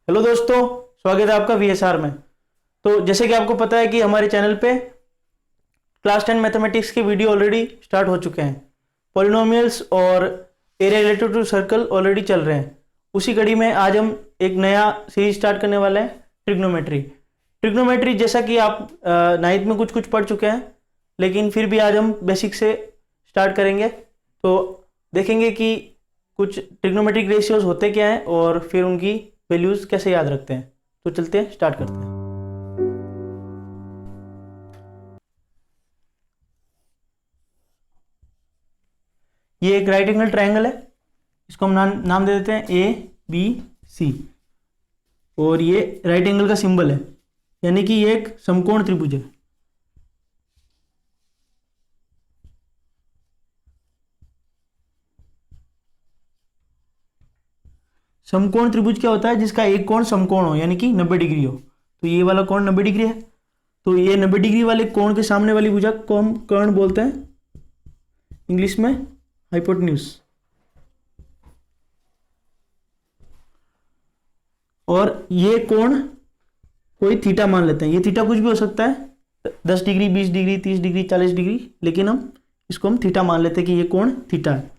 Hello दोस्तों, स्वागत है आपका वीएसआर में। तो जैसे कि आपको पता है कि हमारे चैनल पे क्लास 10 मैथमेटिक्स के वीडियो ऑलरेडी स्टार्ट हो चुके हैं। पॉलिनोमियल्स और area related to circle already चल रहे हैं। उसी कड़ी में आज हम एक नया सीरीज स्टार्ट करने वाले हैं, ट्रिग्नोमेट्री। ट्रिग्नोमेट्री जैसा कि आप नाइन्थ में कुछ कुछ पढ़ चुके हैं, लेकिन फिर भी आज हम बेसिक से स्टार्ट करेंगे। तो देखेंगे कि कुछ ट्रिग्नोमेट्रिक रेशियोज होते क्या हैं और फिर उनकी वैल्यूज कैसे याद रखते हैं। तो चलते हैं, स्टार्ट करते हैं। ये एक राइट एंगल ट्रायंगल है, इसको हम नाम दे देते हैं ABC। और ये राइट एंगल का सिंबल है, यानी कि ये एक समकोण त्रिभुज है। समकोण त्रिभुज क्या होता है? जिसका एक कोण समकोण हो, यानी कि 90 डिग्री हो। तो ये वाला कोण 90 डिग्री है, तो ये 90 डिग्री वाले कोण के सामने वाली भुजा को हम कर्ण बोलते हैं, इंग्लिश में हाइपोटेन्यूज। और ये कोण कोई थीटा मान लेते हैं। ये थीटा कुछ भी हो सकता है, 10 डिग्री, 20 डिग्री, 30 डिग्री, 40 डिग्री, लेकिन हम इसको थीटा मान लेते हैं कि ये कोण थीटा है।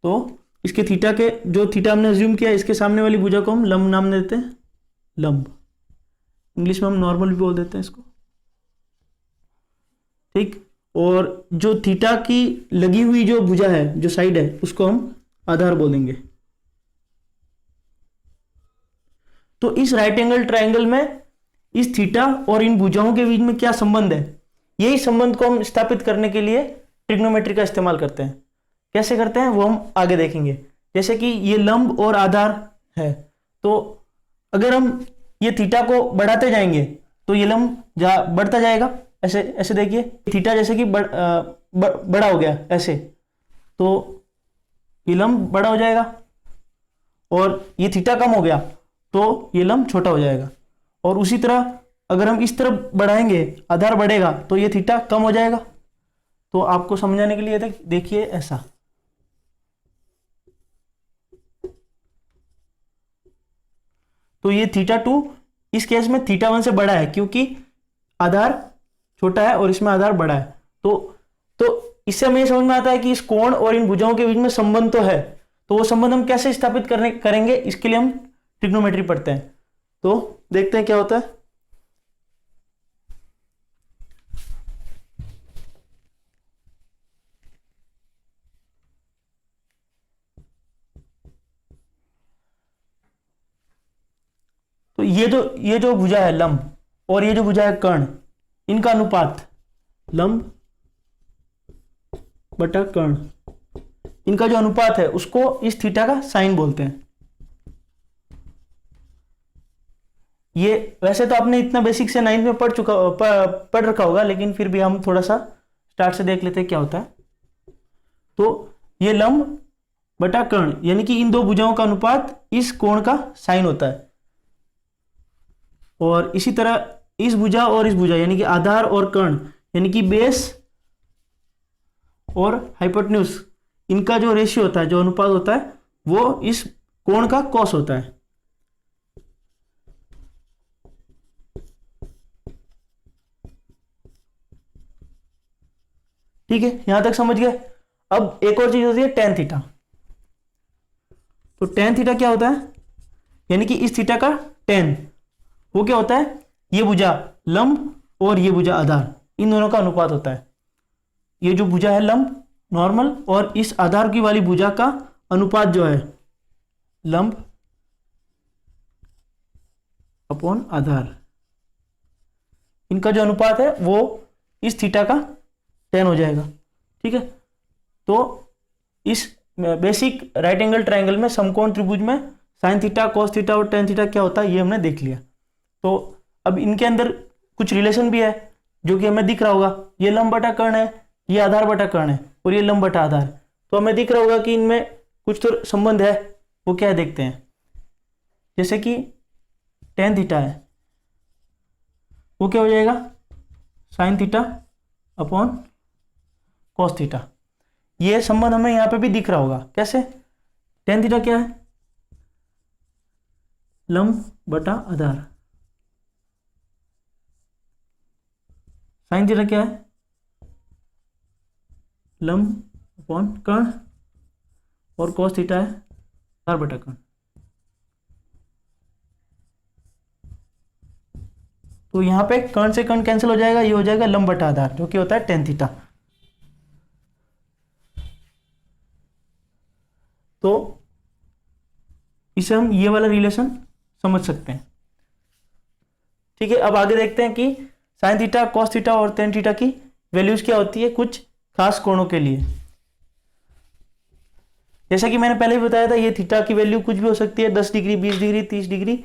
तो इसके थीटा के जो थीटा हमने अज्यूम किया, इसके सामने वाली भुजा को हम लंब नाम देते हैं, लंब। इंग्लिश में हम नॉर्मल भी बोल देते हैं इसको, ठीक। और जो थीटा की लगी हुई जो भुजा है, जो साइड है, उसको हम आधार बोलेंगे। तो इस राइट एंगल ट्रायंगल में इस थीटा और इन भुजाओं के बीच में क्या संबंध है, यही संबंध को हम स्थापित करने के लिए ट्रिग्नोमेट्री का इस्तेमाल करते हैं। कैसे करते हैं वो हम आगे देखेंगे। जैसे कि ये लंब और आधार है, तो अगर हम ये थीटा को बढ़ाते जाएंगे तो ये लंब बढ़ता जाएगा। ऐसे ऐसे देखिए, थीटा जैसे कि बड़ा हो गया ऐसे, तो ये लंब बड़ा हो जाएगा। और ये थीटा कम हो गया तो ये लंब छोटा हो जाएगा। और उसी तरह अगर हम इस तरफ बढ़ाएंगे, आधार बढ़ेगा, तो ये थीटा कम हो जाएगा। तो आपको समझाने के लिए देखिए ऐसा। तो ये θ2 इस केस में θ1 से बड़ा है, क्योंकि आधार छोटा है और इसमें आधार बड़ा है। तो इससे हमें समझ में आता है कि इस कोण और इन भुजाओं के बीच में संबंध तो है। तो वो संबंध हम कैसे स्थापित करेंगे, इसके लिए हम ट्रिग्नोमेट्री पढ़ते हैं। तो देखते हैं क्या होता है। तो ये जो भुजा है लंब और ये जो भुजा है कर्ण, इनका अनुपात लंब बटा कर्ण, इनका जो अनुपात है उसको इस थीटा का साइन बोलते हैं। ये वैसे तो आपने इतना बेसिक से 9th में पढ़ रखा होगा, लेकिन फिर भी हम थोड़ा सा स्टार्ट से देख लेते हैं क्या होता है। तो ये लंब बटा कर्ण, यानी कि इन दो भुजाओं का अनुपात इस कोण का साइन होता है। और इसी तरह इस भुजा और इस भुजा, यानी कि आधार और कर्ण, यानी कि बेस और हाइपोटेन्यूज, इनका जो रेशियो होता है, जो अनुपात होता है, वो इस कोण का कॉस होता है। ठीक है, यहां तक समझ गए। अब एक और चीज होती है tan थीटा। तो tan थीटा क्या होता है, यानी कि इस थीटा का tan, वो क्या होता है, ये भुजा लंब और ये भुजा आधार, इन दोनों का अनुपात होता है। ये जो भुजा है लंब नॉर्मल और इस आधार की वाली भुजा का अनुपात जो है लंब अपॉन आधार, इनका जो अनुपात है वो इस थीटा का tan हो जाएगा। ठीक है, तो इस बेसिक राइट एंगल ट्रायंगल में, समकोण त्रिभुज में साइन थीटा, कॉस थीटा और tan थीटा क्या होता है, ये हमने देख लिया। तो अब इनके अंदर कुछ रिलेशन भी है जो कि हमें दिख रहा होगा। ये लंब बटा कर्ण है, ये आधार बटा कर्ण है, और ये लंब बटा आधार। तो हमें दिख रहा होगा कि इनमें कुछ तो संबंध है। वो क्या है देखते हैं। जैसे कि tan थीटा है, वो क्या हो जाएगा, sine theta upon cos theta. ये संबंध हमें यहाँ पे भी दिख रहा होगा। कैसे, tan थीटा क्या है, लंब बटा आधार। साइन थीटा क्या है? लंब अपॉन कर्ण, और कॉस थीटा है आधार बटा कर्ण। तो यहां पे कर्ण से कर्ण कैंसिल हो जाएगा, ये हो जाएगा लंब बटा आधार, जो कि होता है टेन थीटा। तो इसे हम ये वाला रिलेशन समझ सकते हैं। ठीक है, अब आगे देखते हैं कि साइन थीटा, कॉस थीटा और टेन थीटा की वैल्यूज क्या होती है कुछ खास कोणों के लिए। जैसा कि मैंने पहले भी बताया था, ये थीटा की वैल्यू कुछ भी हो सकती है, 10 degree, 20 degree, 30 degree,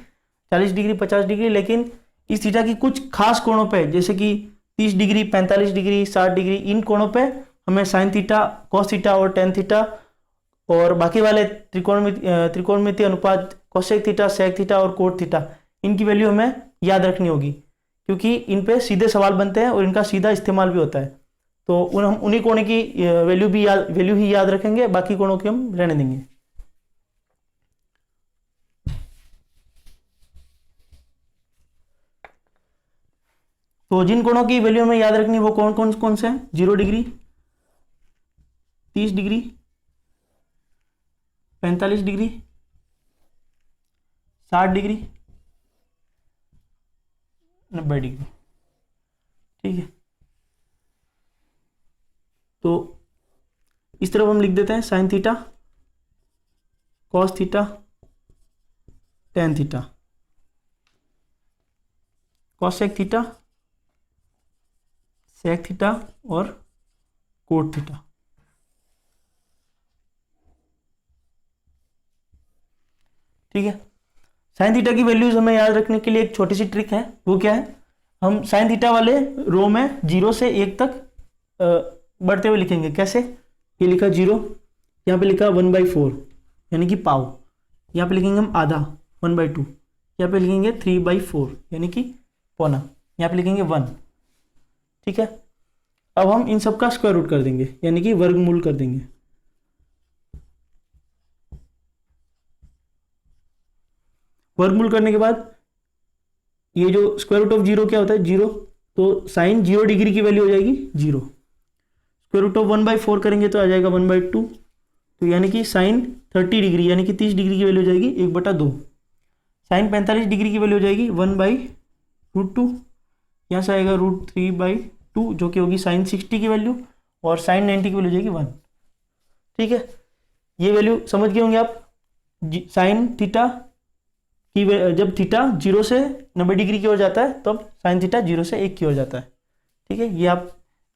40 degree, 50 degree, लेकिन इस थीटा की कुछ खास कोणों पे, जैसे कि 30 डिग्री, 45 डिग्री, 60 डिग्री, इन कोणों पे हमें साइन थीटा, कॉस थीटा और टेन थीटा और बाकी वाले त्रिकोणमितीय अनुपात कोसेक थीटा, सेक थीटा और कोट थीटा, इनकी वैल्यू हमें याद रखनी होगी, क्योंकि इन पे सीधे सवाल बनते हैं और इनका सीधा इस्तेमाल भी होता है। तो हम उन्हीं कोणों की वैल्यू ही याद रखेंगे, बाकी कोणों की हम रहने देंगे। तो जिन कोणों की वैल्यू हमें याद रखनी है वो कौन से हैं? 0 degree, 30 degree, 45 degree, 60 degree, 90 degree. ठीक है, तो इस तरफ हम लिख देते हैं sine theta, cos theta, tan theta, cosec theta, sec theta और कोट थीटा। ठीक है, साइन थीटा की वैल्यूज हमें याद रखने के लिए एक छोटी सी ट्रिक है। वो क्या है? हम साइन थीटा वाले रो में 0 से 1 तक बढ़ते हुए लिखेंगे। कैसे? ये लिखा 0, यहाँ पे लिखा 1/4 यानी कि पाव, यहाँ पे लिखेंगे हम आधा 1/2, यहाँ पे लिखेंगे 3/4 यानी कि पौना, यहाँ पे लिखेंगे 1। ठीक है, अब हम इन सब का स्क्वायर रूट कर देंगे यानी कि वर्गमूल कर देंगे। वर्गमूल करने के बाद ये जो स्क्वायर रूट ऑफ 0 क्या होता है? 0, तो साइन 0 डिग्री की वैल्यू हो जाएगी 0। स्क्वायर रूट ऑफ 1/4 करेंगे तो आ जाएगा 1/2, तो यानी कि साइन 30 डिग्री यानी कि 30 डिग्री की वैल्यू हो जाएगी 1/2। साइन 45 डिग्री की वैल्यू हो जाएगी 1/√2, यहाँ से आएगा √3/2 जो कि होगी साइन 60 की वैल्यू, और साइन 90 की वैल्यू हो जाएगी 1। ठीक है, ये वैल्यू समझ गए होंगे आप। साइन थीटा की जब थीटा 0 से 90 डिग्री की ओर जाता है तब साइन थीटा 0 से 1 की ओर जाता है। ठीक है, ये आप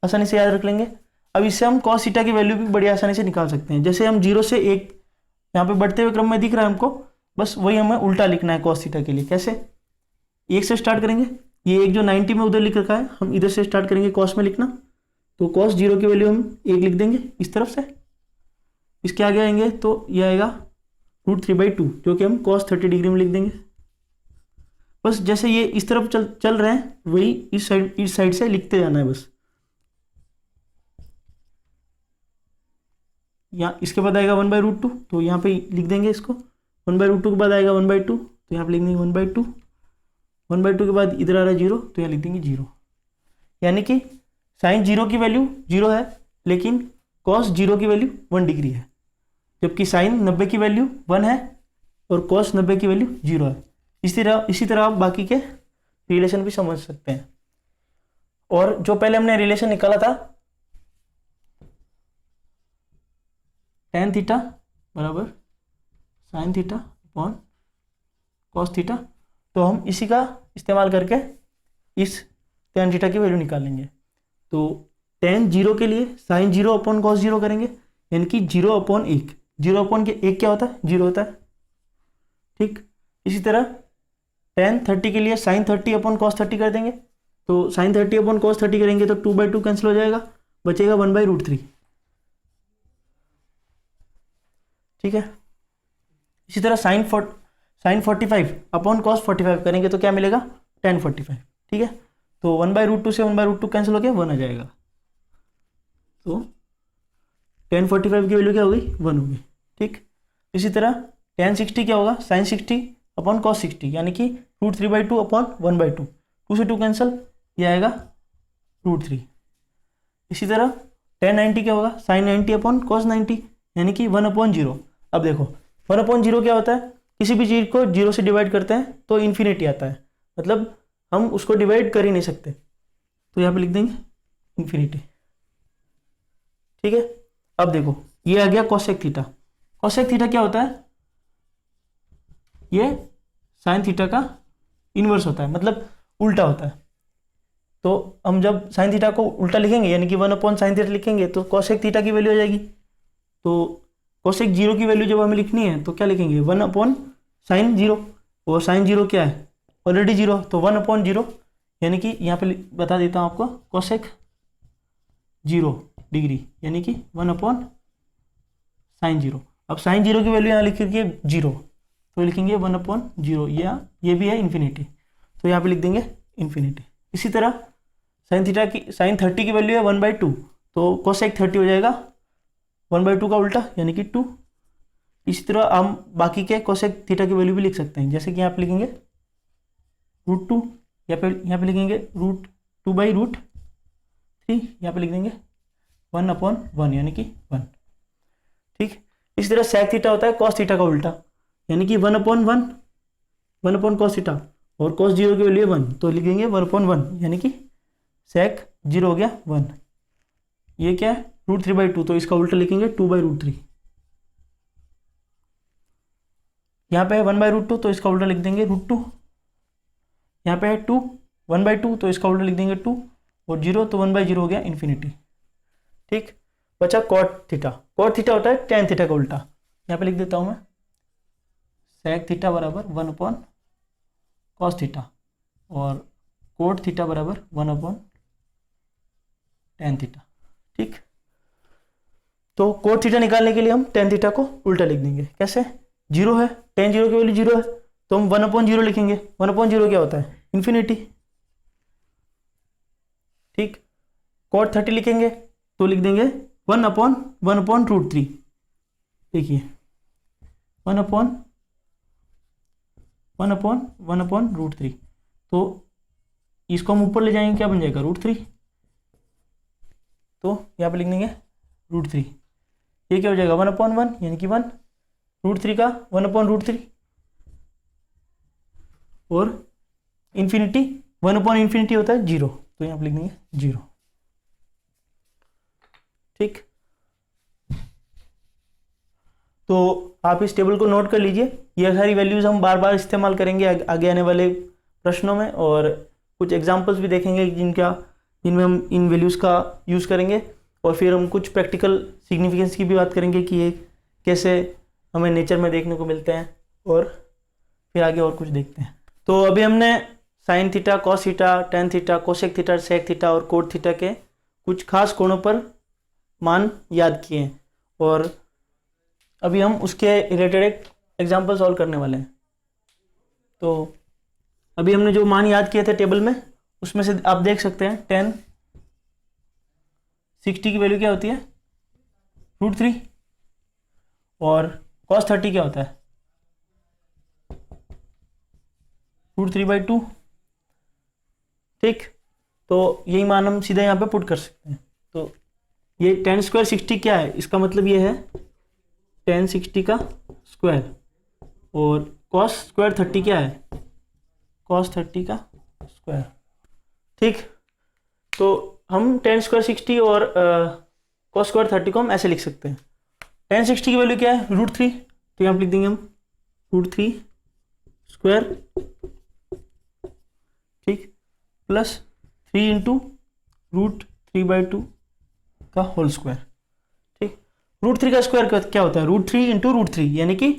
आसानी से याद रख लेंगे। अब इससे हम कॉस थीटा की वैल्यू भी बड़ी आसानी से निकाल सकते हैं। जैसे हम 0 से 1 यहाँ पे बढ़ते हुए क्रम में दिख रहा है हमको, बस वही हमें उल्टा लिखना है कॉस थीटा के लिए। कैसे? 1 से स्टार्ट करेंगे, ये एक जो 90 में उधर लिख रखा है हम इधर से स्टार्ट करेंगे कॉस में लिखना, तो कॉस 0 की वैल्यू हम 1 लिख देंगे इस तरफ से। इसके आगे आएंगे तो ये आएगा √3/2 जो कि हम कॉस 30 डिग्री में लिख देंगे। बस जैसे ये इस तरफ चल रहे हैं वही इस साइड से लिखते जाना है बस। यहाँ इसके बाद आएगा 1/√2 तो यहाँ पे लिख देंगे इसको। 1/√2 के बाद आएगा 1/2 तो यहाँ पे लिख देंगे 1/2। 1/2 के बाद इधर आ रहा है 0 तो यहाँ लिख देंगे 0। यानी कि साइन 0 की वैल्यू 0 है लेकिन कॉस 0 की वैल्यू 1 डिग्री है, जबकि साइन 90 की वैल्यू 1 है और कॉस 90 की वैल्यू 0 है। इसी तरह आप बाकी के रिलेशन भी समझ सकते हैं। और जो पहले हमने रिलेशन निकाला था tan थीटा बराबर sine theta upon cos theta, तो हम इसी का इस्तेमाल करके इस tan थीटा की वैल्यू निकाल लेंगे। तो tan 0 के लिए साइन 0 अपॉन कॉस 0 करेंगे यानी कि 0/1। 0/1 क्या होता है? 0 होता है। ठीक, इसी तरह tan 30 के लिए साइन 30 अपॉन कॉस 30 कर देंगे, तो साइन 30 अपॉन कॉस 30 करेंगे तो 2/2 कैंसिल हो जाएगा, बचेगा 1/√3। ठीक है, इसी तरह साइन 45 अपॉन कॉस 45 करेंगे तो क्या मिलेगा? tan 45। ठीक है, तो 1/√2 से 1/√2 कैंसिल हो गया, 1 आ जाएगा। तो tan 45 की वैल्यू क्या होगी? 1 होगी। ठीक, इसी तरह tan 60 क्या होगा? साइन 60 अपॉन कॉस 60, यानी कि √3/2 अपॉन 1/2, 2 से 2 कैंसिल, ये आएगा √3। इसी तरह tan 90 क्या होगा, sin 90 अपॉन cos 90, यानी कि 1/0। अब देखो 1/0 क्या होता है, किसी भी चीज़ को 0 से डिवाइड करते हैं तो इन्फिनिटी आता है, मतलब हम उसको डिवाइड कर ही नहीं सकते, तो यहाँ पे लिख देंगे इन्फिनिटी। ठीक है, अब देखो ये आ गया कोसेक थीटा। कोसेक थीटा क्या होता है, ये साइन थीटा का इनवर्स होता है, मतलब उल्टा होता है। तो हम जब साइन थीटा को उल्टा लिखेंगे यानी कि 1/sin थीटा लिखेंगे तो कोसेक थीटा की वैल्यू आ जाएगी। तो कोसेक 0 की वैल्यू जब हमें लिखनी है तो क्या लिखेंगे, 1/sin 0, और sin 0 क्या है, ऑलरेडी 0, तो 1/0, यानी कि यहाँ पे बता देता हूँ आपको, कोसेक 0 डिग्री यानी कि 1/sin 0। अब sin 0 की वैल्यू यहाँ लिखेंगे 0, तो लिखेंगे 1/0, या ये भी है इन्फिनिटी, तो यहाँ पे लिख देंगे इन्फिनिटी। इसी तरह साइन थीटा की, साइन 30 की वैल्यू है 1/2, तो कोसेक 30 हो जाएगा 1/2 का उल्टा यानी कि 2। इसी तरह हम बाकी के कोसेक थीटा की वैल्यू भी लिख सकते हैं, जैसे कि यहाँ पे लिखेंगे √2, यहाँ पे लिखेंगे √2/√3, यहाँ पे लिख देंगे 1/1 यानी कि 1। ठीक, इसी तरह सेक थीटा होता है कॉस थीटा का उल्टा, यानी कि 1/1, 1 cos थीटा, और cos 0 की वैल्यू है 1, तो लिखेंगे 1/1, यानी कि सेक 0 हो गया 1। ये क्या है, √3/2, तो इसका उल्टा लिखेंगे 2/√3। यहाँ पे है 1/√2, तो इसका उल्टा लिख देंगे √2। यहाँ पे है 2 1/2, तो इसका उल्टा लिख देंगे 2, और 0 तो 1/0 हो गया इन्फिनिटी। ठीक, बचा कॉट थीटा। कॉट थीटा होता है tan थीटा का उल्टा, यहाँ पे लिख देता हूँ मैं, सेक थीटा बराबर 1/cos थीटा, और कोट थीटा बराबर 1/tan थीटा। ठीक, तो कोट थीटा निकालने के लिए हम tan थीटा को उल्टा लिख देंगे, कैसे, 0 है, tan 0 की वैल्यू 0 है, तो हम 1/0 लिखेंगे। 1/0 क्या होता है, इन्फिनिटी। ठीक, cot 30 लिखेंगे तो लिख देंगे 1/1/√3। देखिए 1/1/1/√3, तो इसको हम ऊपर ले जाएंगे, क्या बन जाएगा, √3, तो यहाँ पे लिख देंगे √3। ये क्या हो जाएगा 1/1 यानी कि 1, √3 का 1/√3, और इन्फिनिटी 1/∞ होता है 0, तो यहाँ पे लिख देंगे 0। ठीक, तो आप इस टेबल को नोट कर लीजिए, ये सारी वैल्यूज हम बार बार इस्तेमाल करेंगे आगे आने वाले प्रश्नों में, और कुछ एग्जांपल्स भी देखेंगे जिनमें हम इन वैल्यूज़ का यूज़ करेंगे, और फिर हम कुछ प्रैक्टिकल सिग्निफिकेंस की भी बात करेंगे कि ये कैसे हमें नेचर में देखने को मिलते हैं, और फिर आगे और कुछ देखते हैं। तो अभी हमने sine theta, cos theta, tan theta, cosec theta, sec theta और कोट थीटा के कुछ खास कोणों पर मान याद किए हैं, और अभी हम उसके रिलेटेड एक एग्जाम्पल सॉल्व करने वाले हैं। तो अभी हमने जो मान याद किए थे टेबल में, उसमें से आप देख सकते हैं tan 60 की वैल्यू क्या होती है, √3, और cos 30 क्या होता है, √3/2। ठीक, तो यही मान हम सीधा यहाँ पे पुट कर सकते हैं। तो ये tan² 60 क्या है, इसका मतलब ये है tan 60 का स्क्वायर, और cos² 30 क्या है, cos 30 का स्क्वायर। ठीक, तो हम tan² 60 और cos² 30 को हम ऐसे लिख सकते हैं। tan 60 की वैल्यू क्या है, √3, तो यहाँ पे लिख देंगे हम √3², ठीक, प्लस 3 इंटू √3/2 का होल स्क्वायर। ठीक, √3 का स्क्वायर क्या होता है, √3 इंटू √3 यानी कि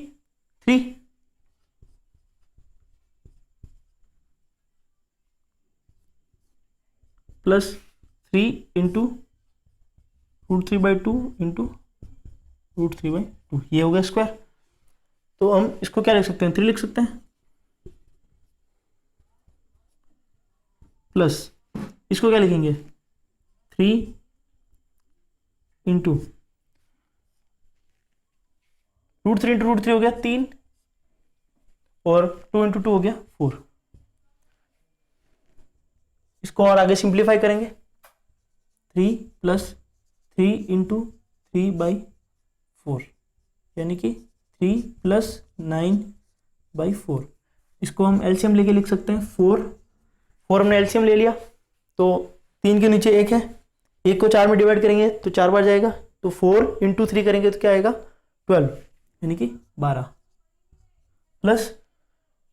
3, प्लस 3 इंटू √3/2 इंटू √3/2, ये हो गया स्क्वायर। तो हम इसको क्या लिख सकते हैं, 3 लिख सकते हैं, प्लस इसको क्या लिखेंगे, 3 इंटू √3 इंटू √3 हो गया 3, और 2 इंटू 2 हो गया 4। इसको और आगे सिंप्लीफाई करेंगे, 3 प्लस 3 इंटू 3/4 यानी कि 3 प्लस 9/4। इसको हम एलसीएम लेके लिख सकते हैं 4 हमने एलसीएम ले लिया, तो 3 के नीचे 1 है, 1 को 4 में डिवाइड करेंगे तो 4 बार जाएगा, तो 4 इंटू 3 करेंगे तो क्या आएगा 12 यानी कि 12, प्लस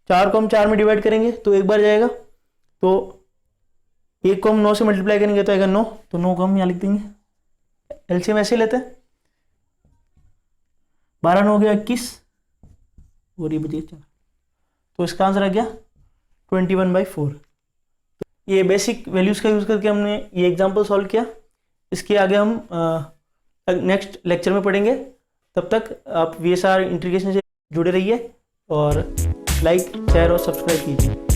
4 को हम 4 में डिवाइड करेंगे तो 1 बार जाएगा, तो 1 को हम 9 से मल्टीप्लाई करेंगे तो आएगा 9, तो 9 को हम यहाँ लिख देंगे, एलसीएम ऐसे लेते हैं, 12 9 हो गया 21 और ये बचे 4, तो इसका आंसर आ गया 21/4। ये बेसिक वैल्यूज का यूज करके हमने ये एग्जांपल सॉल्व किया। इसके आगे हम नेक्स्ट लेक्चर में पढ़ेंगे। तब तक आप VSR इंटीग्रेशन से जुड़े रहिए और लाइक शेयर और सब्सक्राइब कीजिए।